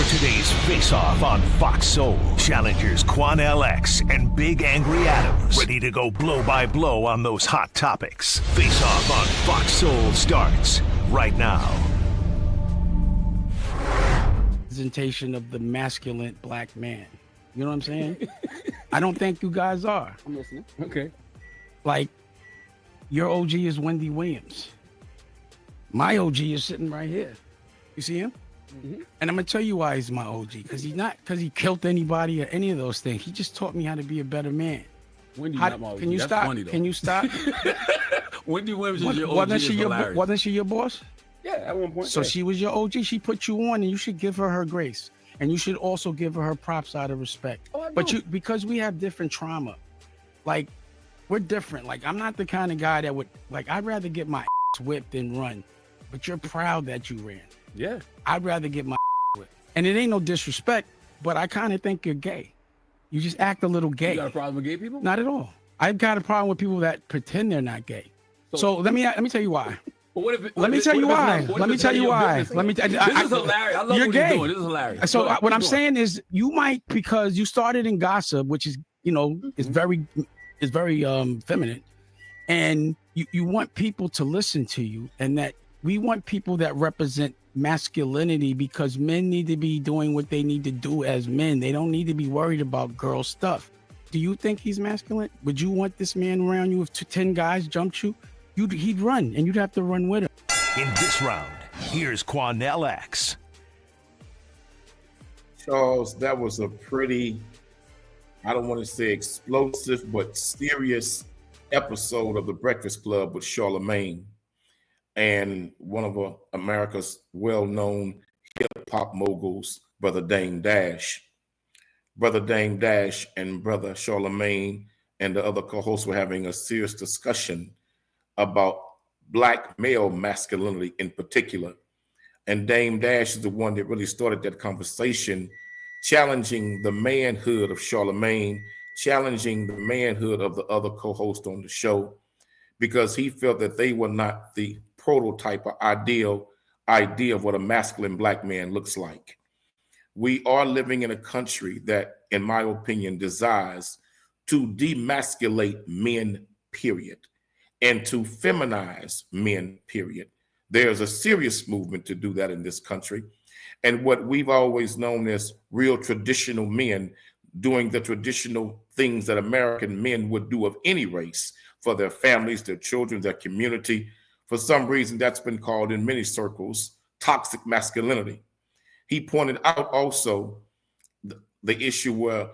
Today's Faceoff on Fox Soul. Challengers Quan LX and Big Angry Adams. Ready to go blow by blow on those hot topics. Faceoff on Fox Soul starts right now. Representation of the masculine black man. You know what I'm saying? I don't think you guys are. I'm listening. Okay. Like, your OG is Wendy Williams. My OG is sitting right here. You see him? Mm-hmm. And I'm gonna tell you why he's my OG. Because he killed anybody or any of those things. He just taught me how to be a better man. Wendy's not my OG. Can you That's stop? funny, though. Can you stop? Wendy Williams is your OG. Wasn't she your boss? Yeah, at one point. So yeah. she was your OG. She put you on, and you should give her grace, and you should also give her props out of respect. Oh, because we have different trauma, like we're different. Like I'm not the kind of guy that would I'd rather get my ass whipped than run, but you're proud that you ran. Yeah. I'd rather get my ass whipped, and it ain't no disrespect, but I kind of think you're gay. You just act a little gay. You got a problem with gay people? Not at all. I've got a problem with people that pretend they're not gay. So let me tell you why. Let me tell you why. This is hilarious. I love what you're doing. This is hilarious. So what I'm saying is, you might, because you started in gossip, which is is very feminine, and you want people to listen to you, and that we want people that represent masculinity, because men need to be doing what they need to do as men. They don't need to be worried about girl stuff. Do you think he's masculine? Would you want this man around you if 10 guys jumped you? He'd run, and you'd have to run with him. In this round, here's Quan LX. Charles, that was a pretty, I don't want to say explosive, but serious episode of The Breakfast Club with Charlemagne and one of America's well-known hip-hop moguls, Brother Dame Dash. Brother Dame Dash and Brother Charlemagne and the other co-hosts were having a serious discussion about black male masculinity in particular. And Dame Dash is the one that really started that conversation, challenging the manhood of Charlemagne, challenging the manhood of the other co-host on the show, because he felt that they were not the prototype or ideal idea of what a masculine black man looks like. We are living in a country that, in my opinion, desires to demasculate men, period, and to feminize men, period. There's a serious movement to do that in this country. And what we've always known as real traditional men doing the traditional things that American men would do of any race for their families, their children, their community. For some reason, that's been called in many circles toxic masculinity. He pointed out also the issue where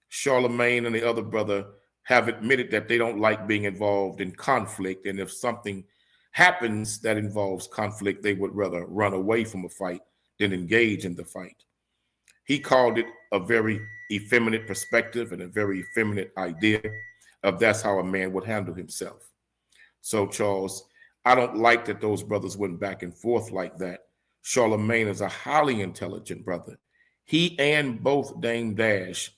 Charlemagne and the other brother have admitted that they don't like being involved in conflict. And if something happens that involves conflict, they would rather run away from a fight than engage in the fight. He called it a very effeminate perspective and a very effeminate idea of that's how a man would handle himself. So, Charles, I don't like that those brothers went back and forth like that. Charlemagne is a highly intelligent brother. He and both Dame Dash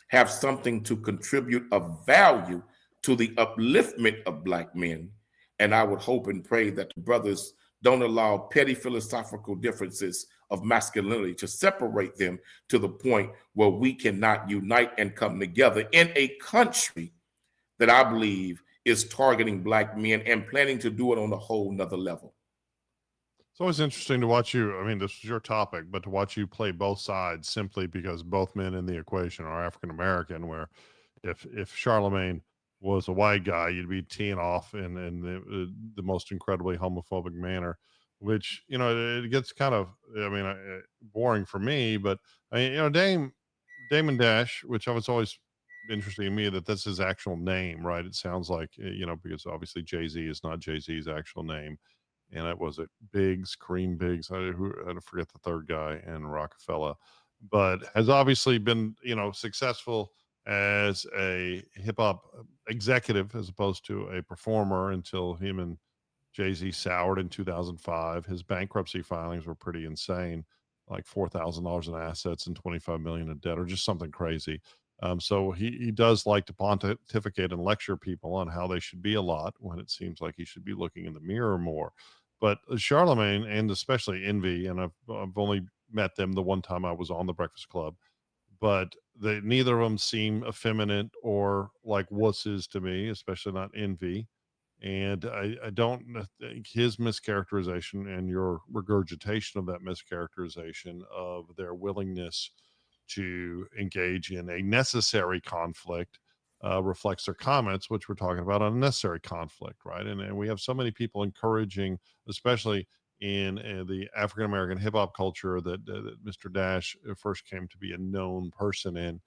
have something to contribute of value to the upliftment of black men. And I would hope and pray that the brothers don't allow petty philosophical differences of masculinity to separate them to the point where we cannot unite and come together in a country that I believe is targeting black men and planning to do it on a whole nother level. It's always interesting to watch you. I mean, this is your topic, but to watch you play both sides simply because both men in the equation are African American. Where if Charlemagne was a white guy, you'd be teeing off in the most incredibly homophobic manner, which it gets kind of boring for me. But Damon Dash, which I was always interesting to me that that's his actual name, right? It sounds like because obviously Jay-Z is not Jay-Z's actual name. And it was Biggs, Kareem Biggs. I forget the third guy, and Rockefeller, but has obviously been, successful as a hip hop executive as opposed to a performer until him and Jay-Z soured in 2005. His bankruptcy filings were pretty insane, like $4,000 in assets and $25 million in debt, or just something crazy. So he does like to pontificate and lecture people on how they should be a lot, when it seems like he should be looking in the mirror more. But Charlemagne, and especially Envy, and I've only met them the one time I was on the Breakfast Club, but neither of them seem effeminate or like wusses to me, especially not Envy. And I don't think his mischaracterization and your regurgitation of that mischaracterization of their willingness to engage in a necessary conflict reflects their comments, which we're talking about unnecessary conflict, right? And we have so many people encouraging, especially in the African American hip hop culture that Mr. Dash first came to be a known person in,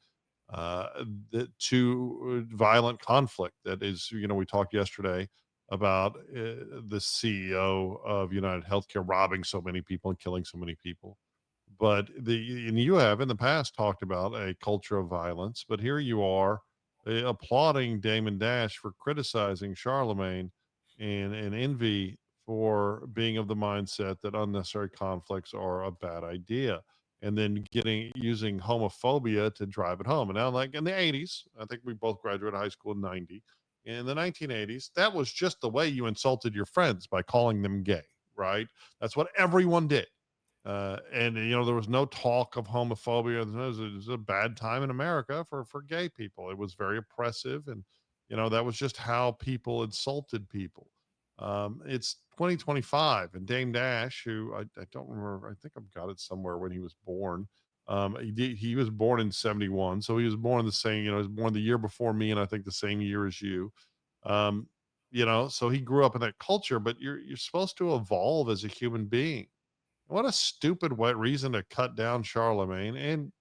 to violent conflict. That is, we talked yesterday about the CEO of United Healthcare robbing so many people and killing so many people. But you have in the past talked about a culture of violence, but here you are applauding Damon Dash for criticizing Charlemagne and Envy for being of the mindset that unnecessary conflicts are a bad idea, and then using homophobia to drive it home. And now, like in the 80s, I think we both graduated high school in 90. In the 1980s, that was just the way you insulted your friends, by calling them gay, right? That's what everyone did. And there was no talk of homophobia. It was a bad time in America for gay people. It was very oppressive, and that was just how people insulted people. It's 2025, and Dame Dash, who I don't remember, I think I've got it somewhere when he was born. He was born in 71, so he was born the same. He was born the year before me, and I think the same year as you. So he grew up in that culture. But you're supposed to evolve as a human being. What a stupid reason to cut down Charlemagne. And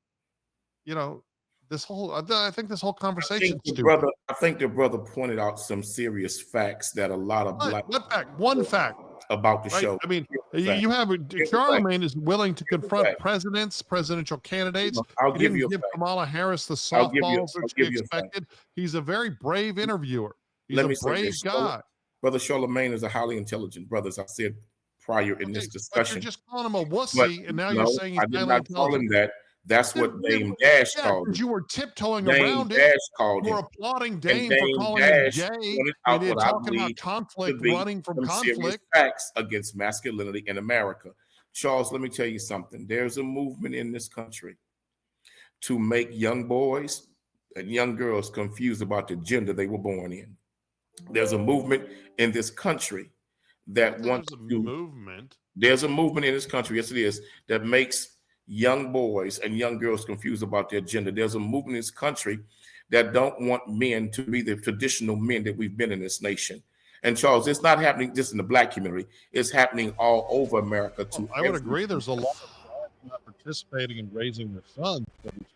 I think this whole conversation is stupid. I think the brother pointed out some serious facts that a lot of black. What fact? One fact about the show. I mean, you have Charlemagne is willing to confront presidents, presidential candidates. I'll give you Kamala Harris the softballs that she expected. He's a very brave interviewer. He's a brave guy. Brother Charlemagne is a highly intelligent brother, as I said prior in this discussion. You're just calling him a wussy, and now you're saying he's highly intelligent. Call him that. That's what Dame Dash called him. You were tiptoeing around it. You were applauding Dame for calling him gay. And then talking about conflict, running from conflict. Facts against masculinity in America. Charles, let me tell you something. There's a movement in this country to make young boys and young girls confused about the gender they were born in. There's a movement in this country that wants to. There's a movement in this country, yes it is, that makes young boys and young girls confused about their gender. There's a movement in this country that don't want men to be the traditional men that we've been in this nation. And Charles, it's not happening just in the black community. It's happening all over America too. I would agree. There's a lot of not participating in raising their sons,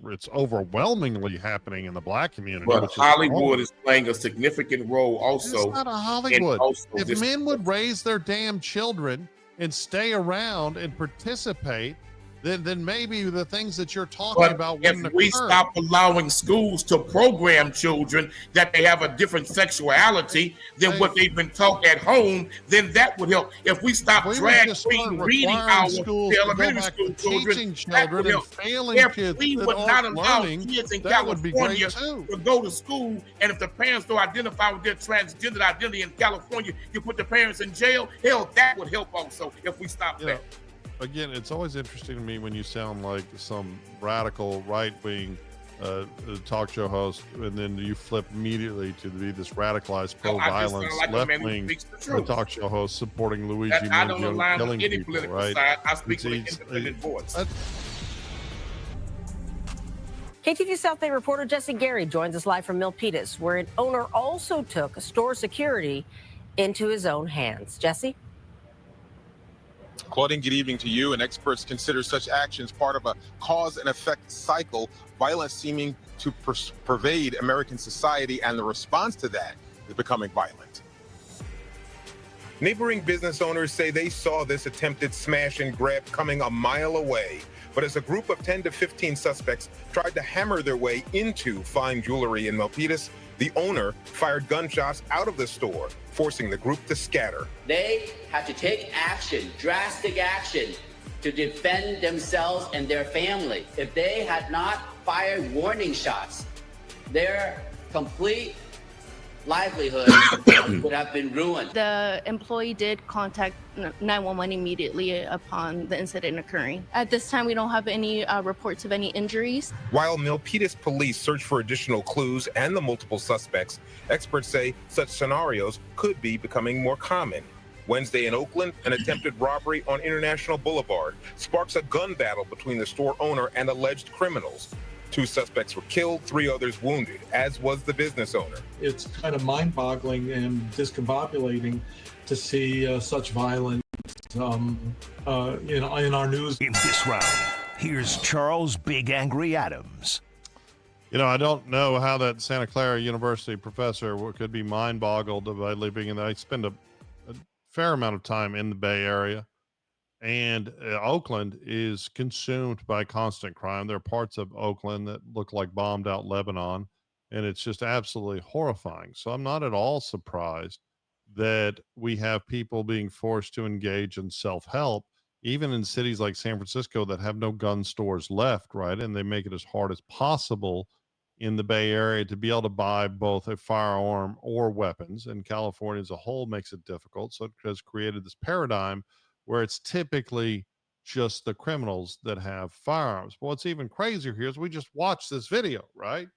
but it's overwhelmingly happening in the black community. But Hollywood is playing a significant role also. It's not a Hollywood. If men would raise their damn children and stay around and participate, then maybe the things that you're talking about wouldn't occur. If we stop allowing schools to program children that they have a different sexuality than what they've been taught at home, then that would help. If we stop drag queen reading our elementary school children, that would help. If we would not allow kids in California to go to school, and if the parents don't identify with their transgender identity in California, you put the parents in jail, hell, that would help also if we stop that. Again, it's always interesting to me when you sound like some radical right-wing talk show host, and then you flip immediately to be this radicalized pro-violence left-wing talk show host supporting Luigi Mangione killing people, right? Side. I speak with an independent voice. KTV South Bay reporter Jesse Gary joins us live from Milpitas, where an owner also took store security into his own hands. Jesse? Claudine, good evening to you. And experts consider such actions part of a cause and effect cycle, violence seeming to pervade American society, and the response to that is becoming violent. Neighboring business owners say they saw this attempted smash and grab coming a mile away. But as a group of 10 to 15 suspects tried to hammer their way into fine jewelry in Milpitas, the owner fired gunshots out of the store, forcing the group to scatter. They had to take action, drastic action, to defend themselves and their family. If they had not fired warning shots, their complete livelihood would have been ruined. The employee did contact 911 immediately upon the incident occurring. At this time, we don't have any reports of any injuries. While Milpitas police search for additional clues and the multiple suspects, experts say such scenarios could be becoming more common. Wednesday in Oakland, an attempted robbery on International Boulevard sparks a gun battle between the store owner and alleged criminals. 2 suspects were killed, 3 others wounded, as was the business owner. It's kind of mind-boggling and discombobulating to see such violence in our news. In this round, here's Charles Big Angry Adams. You know, I don't know how that Santa Clara University professor could be mind-boggled by living in. I spend a fair amount of time in the Bay Area, and Oakland is consumed by constant crime. There are parts of Oakland that look like bombed out Lebanon, and it's just absolutely horrifying. So I'm not at all surprised that we have people being forced to engage in self-help, even in cities like San Francisco that have no gun stores left, right? And they make it as hard as possible in the Bay Area to be able to buy both a firearm or weapons. And California as a whole makes it difficult. So it has created this paradigm where it's typically just the criminals that have firearms. But what's even crazier here is we just watched this video, right?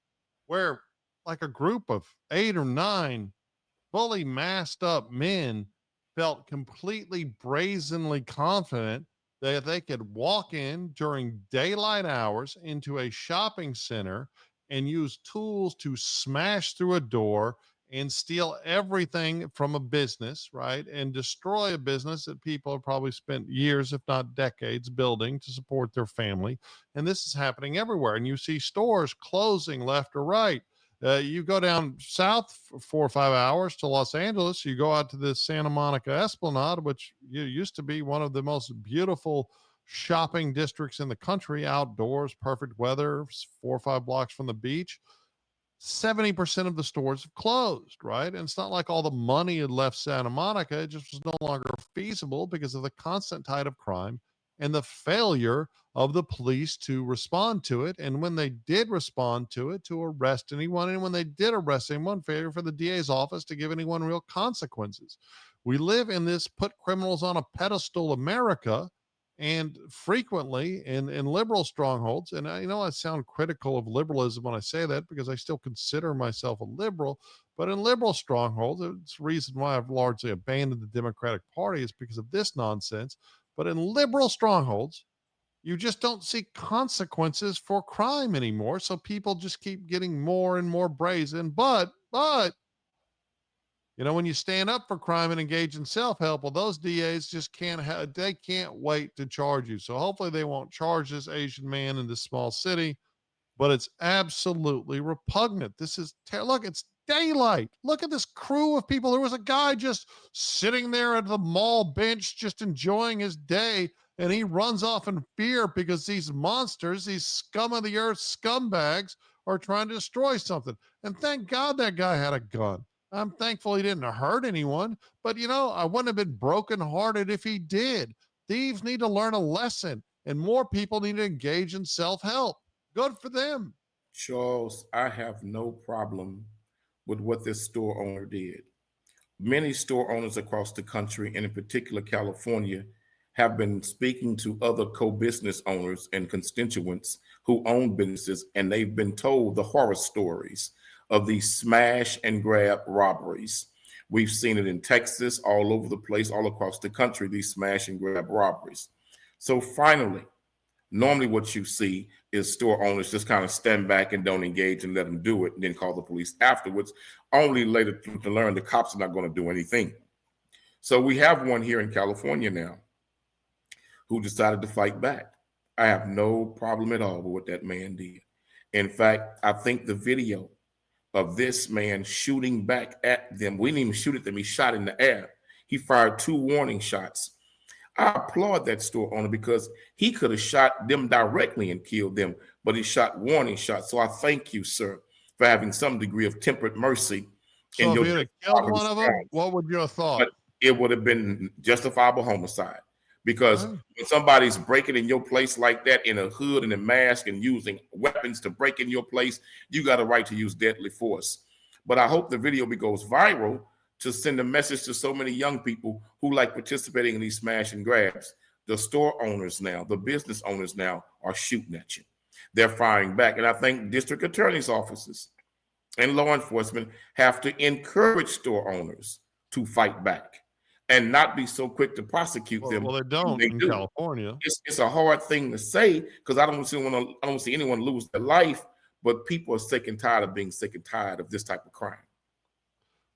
Where like a group of 8 or 9 fully masked up men felt completely brazenly confident that they could walk in during daylight hours into a shopping center and use tools to smash through a door and steal everything from a business, right? And destroy a business that people have probably spent years, if not decades, building to support their family. And this is happening everywhere. And you see stores closing left or right. You go down south for 4 or 5 hours to Los Angeles, you go out to the Santa Monica Esplanade, which used to be one of the most beautiful shopping districts in the country, outdoors, perfect weather, 4 or 5 blocks from the beach. 70% of the stores have closed, right? And it's not like all the money had left Santa Monica. It just was no longer feasible because of the constant tide of crime and the failure of the police to respond to it. And when they did respond to it, to arrest anyone, and when they did arrest anyone, failure for the DA's office to give anyone real consequences. We live in this put criminals on a pedestal America, and frequently in liberal strongholds. And I sound critical of liberalism when I say that because I still consider myself a liberal, but in liberal strongholds, it's the reason why I've largely abandoned the Democratic Party is because of this nonsense. But in liberal strongholds, you just don't see consequences for crime anymore. So people just keep getting more and more brazen. But when you stand up for crime and engage in self-help, well, those DAs just can't wait to charge you. So hopefully they won't charge this Asian man in this small city, but it's absolutely repugnant. This is, look, it's daylight. Look at this crew of people. There was a guy just sitting there at the mall bench, just enjoying his day. And he runs off in fear because these monsters, these scum of the earth scumbags are trying to destroy something. And thank God that guy had a gun. I'm thankful he didn't hurt anyone, but I wouldn't have been brokenhearted if he did. Thieves need to learn a lesson, and more people need to engage in self-help. Good for them. Charles, I have no problem with what this store owner did. Many store owners across the country, and in particular California, have been speaking to other co-business owners and constituents who own businesses, and they've been told the horror stories of these smash and grab robberies. We've seen it in Texas, all over the place, all across the country, these smash and grab robberies. So finally, normally what you see is store owners just kind of stand back and don't engage and let them do it and then call the police afterwards, only later to learn the cops are not going to do anything. So we have one here in California now who decided to fight back. I have no problem at all with what that man did. In fact, I think the video of this man shooting back at them. We didn't even shoot at them. He shot in the air. He fired 2 warning shots. I applaud that store owner because he could have shot them directly and killed them, but he shot warning shots. So I thank you, sir, for having some degree of temperate mercy. So if you had killed one of them, what would you have thought? But it would have been justifiable homicide. Because when somebody's breaking in your place like that in a hood and a mask and using weapons to break in your place, you got a right to use deadly force. But I hope the video goes viral to send a message to so many young people who like participating in these smash and grabs. The store owners now, the business owners now are shooting at you. They're firing back. And I think district attorney's offices and law enforcement have to encourage store owners to fight back and not be so quick to prosecute them. Well, they don't in California. It's a hard thing to say because I don't see anyone lose their life, but people are sick and tired of being sick and tired of this type of crime.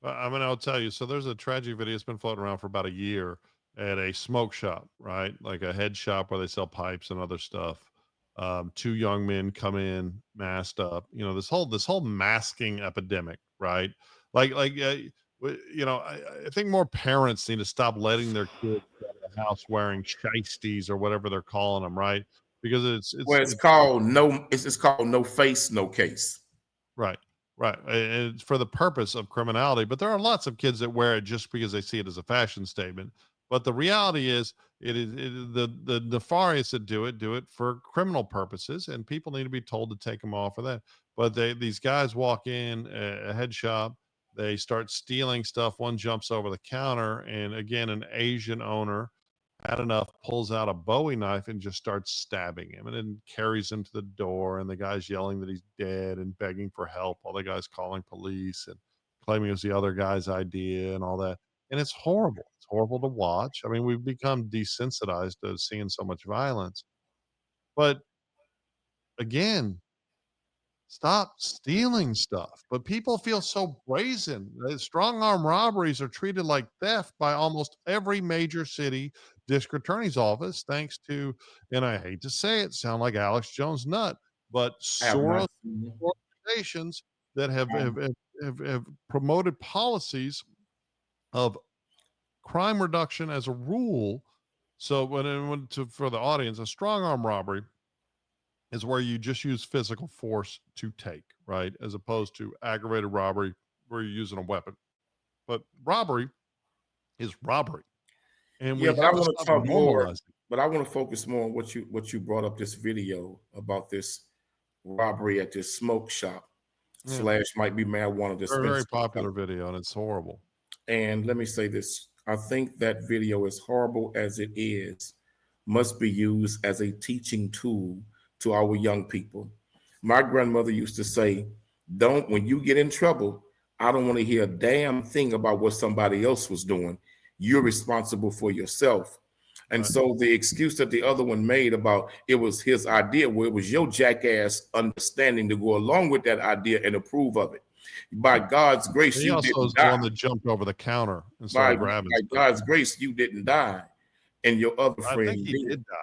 I mean, I'll tell you. So there's a tragic video that's been floating around for about a year at a smoke shop, right? Like a head shop where they sell pipes and other stuff. Two young men come in masked up. You know, this whole masking epidemic, right? I think more parents need to stop letting their kids out of the house wearing shiesties or whatever they're calling them, right? Because it's called no face, no case. Right. And it's for the purpose of criminality, but there are lots of kids that wear it just because they see it as a fashion statement. But the reality is, the nefarious that do it for criminal purposes, and people need to be told to take them off for that. But these guys walk in a head shop, they start stealing stuff. One jumps over the counter, and again, an Asian owner had enough, pulls out a Bowie knife and just starts stabbing him, and then carries him to the door. And the guy's yelling that he's dead and begging for help, while the guy's calling police and claiming it was the other guy's idea and all that. And it's horrible. It's horrible to watch. I mean, we've become desensitized to seeing so much violence. But again, stop stealing stuff. But people feel so brazen. Strong arm robberies are treated like theft by almost every major city district attorney's office, thanks to, and I hate to say it, sound like Alex Jones nut, but Soros organizations that have promoted policies of crime reduction as a rule. So for the audience, a strong arm robbery is where you just use physical force to take, right? As opposed to aggravated robbery where you're using a weapon. But robbery is robbery. And but I want to talk more, but I want to focus more on what you brought up, this video about this robbery at this smoke shop / might be marijuana dispensary. Very popular video, and it's horrible. And let me say this. I think that video, as horrible as it is, must be used as a teaching tool to our young people. My grandmother used to say, when you get in trouble, I don't want to hear a damn thing about what somebody else was doing. You're responsible for yourself. And so the excuse that the other one made about it was his idea, well, it was your jackass understanding to go along with that idea and approve of it. By God's grace, he also was the one that jumped over the counter and started grabbing. By God's grace, you didn't die, and your other friend think he did die.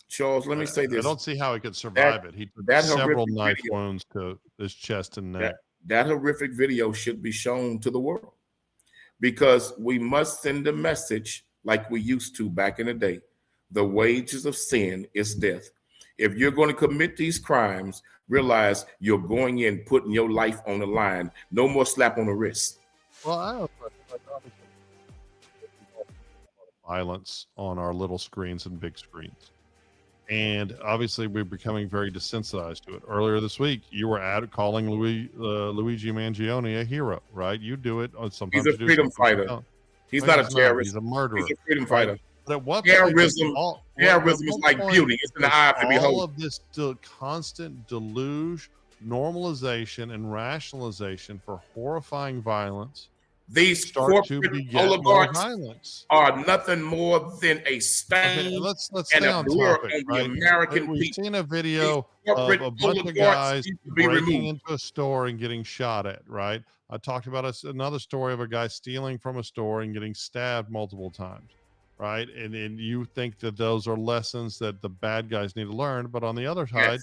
Charles, let me say this. I don't see how he could survive it. He took several knife wounds to his chest and neck. That horrific video should be shown to the world, because we must send a message like we used to back in the day. The wages of sin is death. If you're going to commit these crimes, realize you're going in, putting your life on the line. No more slap on the wrist. Well, I have violence on our little screens and big screens. And obviously we're becoming very desensitized to it. Earlier this week, you were calling Luigi Mangione a hero, right? You do it. Sometimes he's a freedom fighter. He's not a terrorist. He's a murderer. He's a freedom fighter. But at what terrorism is like beauty. It's in the eye of the beholder. All of this constant deluge, normalization, and rationalization for horrifying violence. These corporate oligarchs are nothing more than a stain let's and stay a on blur topic, on right? the American We've people. seen a video of a bunch of guys breaking into a store and getting shot at, right? I talked about another story of a guy stealing from a store and getting stabbed multiple times, right? And you think that those are lessons that the bad guys need to learn, but on the other side,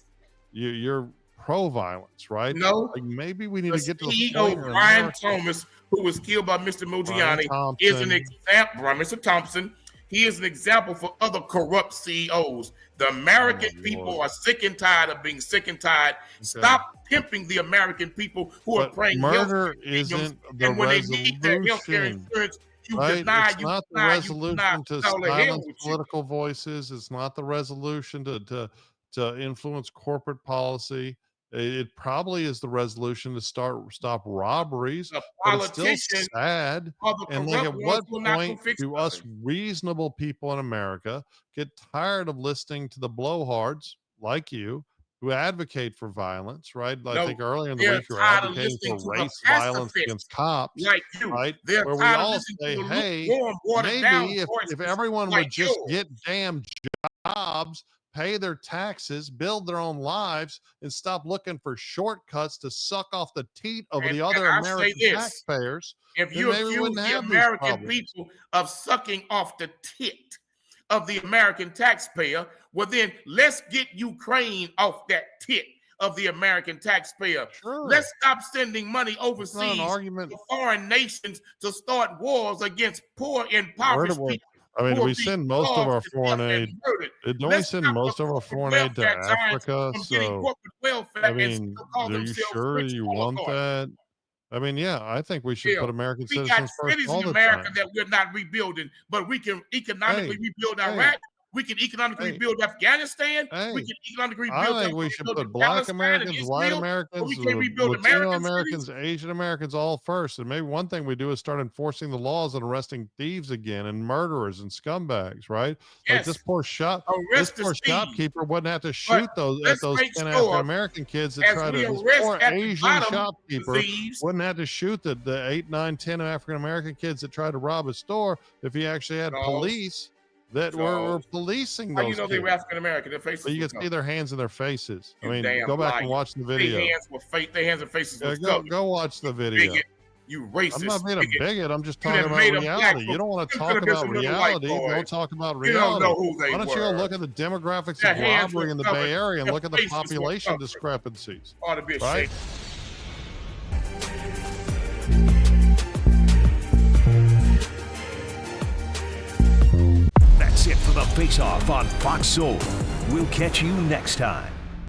you're pro-violence, right? No, like maybe we need to get to the point. Brian Thomas, who was killed by Mr. Mugiani, is an example. Mr. Thompson, he is an example for other corrupt CEOs. The American people are sick and tired of being sick and tired. Okay. Stop pimping the American people who are praying. Murder isn't the resolution. Right? It's not the resolution to silence political voices. It's not the resolution to influence corporate policy. It probably is the resolution to stop robberies. The But it's still politicians sad. or the And like, at corrupt ones what will not go point fix do us nothing. reasonable people in America get tired of listening to the blowhards like you who advocate for violence, right? I No, think earlier in the they're week you were tired of advocating listening for to the race violence pacifists against cops, like you. right? They're Where we tired of all listening say, to the hey, lukewarm, watered down maybe if voices everyone like would just yours. get damn jobs, pay their taxes, build their own lives, and stop looking for shortcuts to suck off the teat of the other I say American this, taxpayers, if then you maybe we accuse wouldn't the have these American problems. people of sucking off the tit of the American taxpayer, well then let's get Ukraine off that tit of the American taxpayer. Sure. Let's stop sending money It's not an overseas argument. to foreign nations to start wars against poor, impoverished people. I mean, who are we being send most of starved our to foreign death and aid. murdered. Don't we Let's send stop most the of our corporate foreign aid to welfare giants Africa? from getting So, corporate welfare I and mean, still call are you themselves sure rich you want oligarchs. that? I mean, yeah, I think we should Yeah, put American we got citizens first cities all in the America time. that we're not rebuilding, but we can economically rebuild Iraq. We can economically rebuild Afghanistan. We can economically rebuild. I think we should put Black Palestine and Americans, white Israel, but Americans, we can't rebuild Latino American Americans, cities. Asian Americans all first. And maybe one thing we do is start enforcing the laws and arresting thieves again and murderers and scumbags, right? Like this poor shopkeeper wouldn't have to shoot those 10 African American kids that try to. This poor Asian shopkeeper wouldn't have to shoot the 8, 9, 10 African American kids that tried to rob a store if he actually had police that were policing those. How you know they were African American? Their faces. But you can see their hands and their faces. I mean, damn go back liar. and watch the video. Their hands and faces. Go watch the video. Bigot. You racist. I'm not being a bigot. I'm just You talking done about made a reality. black You don't want to you talk could have been about some little reality. white boy. Don't talk about You don't reality. know who they Why don't you go were. look at the demographics Their of hands robbery were in the covered. Bay Area and Their look at the faces were population covered. discrepancies. Ought to be Right? ashamed. That's it for the Face-Off on Fox Soul. We'll catch you next time.